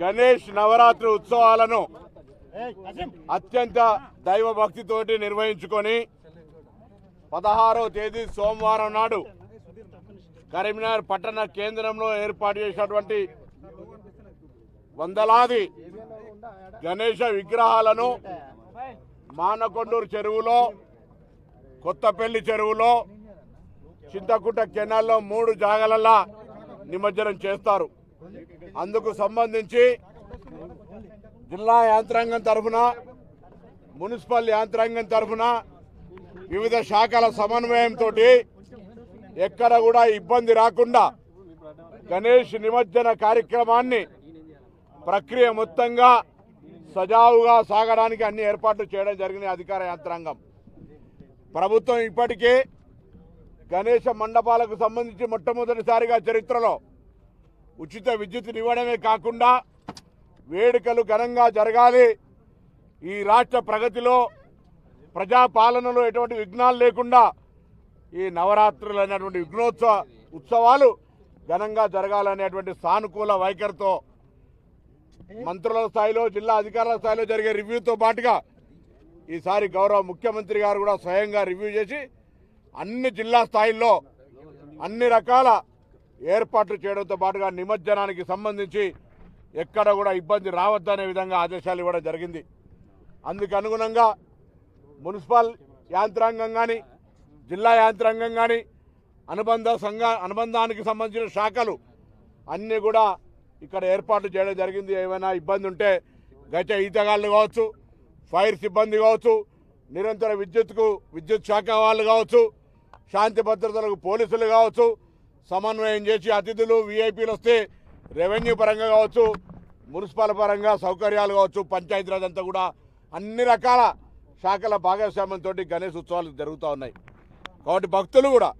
గణేష్ నవరాత్రి ఉత్సవాలను అత్యంత దైవ భక్తితోటి నిర్వహించుకొని 16వ తేదీ సోమవారం నాడు కరీంనగర్ పట్టణ కేంద్రంలో ఏర్పాటు చేసినటువంటి వందలాది గణేష విగ్రహాలను మానకొండూరు చెరువులో, కొత్తపల్లి చెరువులో, చింతకుంట కెనాల్లో 3 జాగాలల్లా నిమజ్జనం చేస్తారు. అందుకు సంబంధించి జిల్లా యాంత్రాంగం తరఫున, మున్సిపల్ యాంత్రాంగం తరఫున వివిధ శాఖల సమన్వయంతో ఎక్కడ కూడా ఇబ్బంది రాకుండా గణేష్ నిమజ్జన కార్యక్రమాన్ని ప్రక్రియ మొత్తంగా సజావుగా సాగడానికి అన్ని ఏర్పాట్లు చేయడం జరిగిన అధికార యంత్రాంగం. ప్రభుత్వం ఇప్పటికే గణేష మండపాలకు సంబంధించి మొట్టమొదటిసారిగా చరిత్రలో ఉచిత విద్యుత్తుని ఇవ్వడమే కాకుండా వేడుకలు ఘనంగా జరగాలి, ఈ రాష్ట్ర ప్రగతిలో ప్రజాపాలనలో ఎటువంటి విఘ్నాలు లేకుండా ఈ నవరాత్రులు అనేటువంటి ఉత్సవాలు ఘనంగా జరగాలనేటువంటి సానుకూల వైఖరితో మంత్రుల స్థాయిలో, జిల్లా అధికారుల స్థాయిలో జరిగే రివ్యూతో పాటుగా ఈసారి గౌరవ ముఖ్యమంత్రి గారు కూడా స్వయంగా రివ్యూ చేసి అన్ని జిల్లా స్థాయిల్లో అన్ని రకాల ఏర్పాట్లు చేయడంతో పాటుగా నిమజ్జనానికి సంబంధించి ఎక్కడ కూడా ఇబ్బంది రావద్దనే విధంగా ఆదేశాలు ఇవ్వడం జరిగింది. అందుకు అనుగుణంగా మున్సిపల్ యాంత్రాంగం కానీ, జిల్లా యాంత్రాంగం కానీ, అనుబంధానికి సంబంధించిన శాఖలు అన్నీ కూడా ఇక్కడ ఏర్పాట్లు చేయడం జరిగింది. ఏమైనా ఇబ్బంది ఉంటే గజ ఈతగాళ్ళు కావచ్చు, ఫైర్ సిబ్బంది కావచ్చు, నిరంతర విద్యుత్ శాఖ వాళ్ళు కావచ్చు, శాంతి భద్రతలకు పోలీసులు కావచ్చు, సమన్వయం చేసి అతిథులు విఐపీలు వస్తే రెవెన్యూ పరంగా కావచ్చు, మున్సిపల్ పరంగా సౌకర్యాలు కావచ్చు, పంచాయతీరాజ్ అంతా కూడా అన్ని రకాల శాఖల భాగస్వామ్యంతో గణేష్ ఉత్సవాలు జరుగుతూ ఉన్నాయి. కాబట్టి భక్తులు కూడా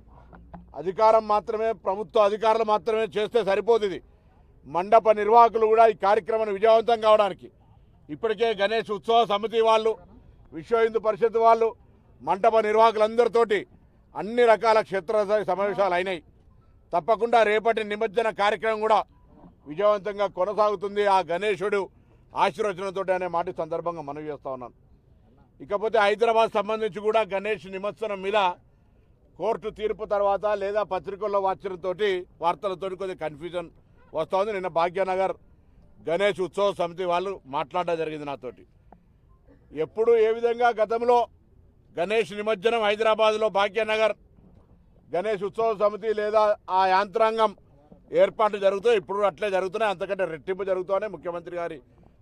అధికారం మాత్రమే, ప్రభుత్వ అధికారులు మాత్రమే చేస్తే సరిపోదు. ఇది మండప నిర్వాహకులు కూడా ఈ కార్యక్రమాన్ని విజయవంతం కావడానికి ఇప్పటికే గణేష్ ఉత్సవ సమితి వాళ్ళు, విశ్వ హిందూ పరిషత్ వాళ్ళు, మండప నిర్వాహకులందరితోటి అన్ని రకాల క్షేత్రస్థాయి సమావేశాలు అయినాయి. తప్పకుండా రేపటి నిమజ్జన కార్యక్రమం కూడా విజయవంతంగా కొనసాగుతుంది ఆ గణేశుడు ఆశీర్వచనంతో అనే మాట సందర్భంగా మనవి చేస్తూ ఉన్నాను. ఇకపోతే హైదరాబాద్ సంబంధించి కూడా గణేష్ నిమజ్జనం మీద కోర్టు తీర్పు తర్వాత లేదా పత్రికల్లో వార్తలతోటి కొద్దిగా కన్ఫ్యూజన్ వస్తూ ఉంది. నిన్న భాగ్యనగర్ గణేష్ ఉత్సవ సమితి వాళ్ళు మాట్లాడడం జరిగింది నాతోటి. ఎప్పుడు ఏ విధంగా గతంలో గణేష్ నిమజ్జనం హైదరాబాద్లో భాగ్యనగర్ గణేష్ ఉత్సవ సమితి లేదా ఆ యాంత్రాంగం ఏర్పాట్లు జరుగుతాయి, ఇప్పుడు అట్లే జరుగుతున్నాయి, అంతకంటే రెట్టింపు జరుగుతాయి. ముఖ్యమంత్రి గారి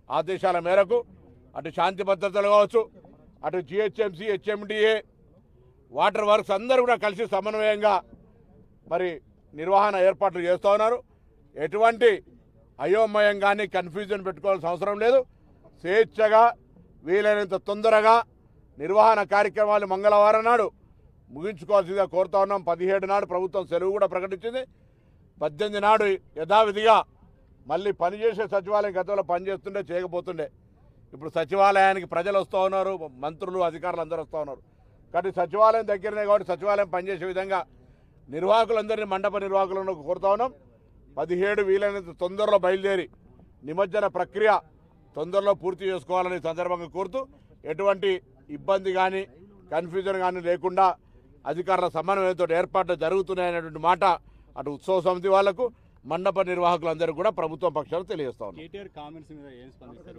ఆదేశాల మేరకు అటు శాంతి భద్రతలు కావచ్చు, అటు జిహెచ్ఎంసీ, హెచ్ఎండిఏ, వాటర్ వర్క్స్ అందరూ కూడా కలిసి సమన్వయంగా మరి నిర్వహణ ఏర్పాట్లు చేస్తూ ఉన్నారు. ఎటువంటి అయోమయం కానీ కన్ఫ్యూజన్ పెట్టుకోవాల్సిన అవసరం లేదు. స్వేచ్ఛగా వీలైనంత తొందరగా నిర్వహణ కార్యక్రమాలు మంగళవారం నాడు ముగించుకోవాల్సిందిగా కోరుతా ఉన్నాం. 17 నాడు ప్రభుత్వం సెలవు కూడా ప్రకటించింది. 18 నాడు యథావిధిగా మళ్ళీ పనిచేసే సచివాలయం గతంలో పనిచేస్తుండే చేయకపోతుండే, ఇప్పుడు సచివాలయానికి ప్రజలు వస్తూ ఉన్నారు, మంత్రులు అధికారులు అందరూ వస్తూ ఉన్నారు. కాబట్టి సచివాలయం దగ్గరనే కాబట్టి సచివాలయం పనిచేసే విధంగా నిర్వాహకులందరినీ, మండప నిర్వాహకులను కోరుతా ఉన్నాం. 17 వీలైనంత తొందరలో బయలుదేరి నిమజ్జన ప్రక్రియ తొందరలో పూర్తి చేసుకోవాలని సందర్భంగా కోరుతూ ఎటువంటి ఇబ్బంది కానీ కన్ఫ్యూజన్ కానీ లేకుండా అధికారుల సమన్వయంతో ఏర్పాట్లు జరుగుతున్నాయనేటువంటి మాట అటు ఉత్సవ సమితి వాళ్లకు, మండప నిర్వాహకులందరూ కూడా ప్రభుత్వం పక్షాలు తెలియజేస్తా ఉన్నారు.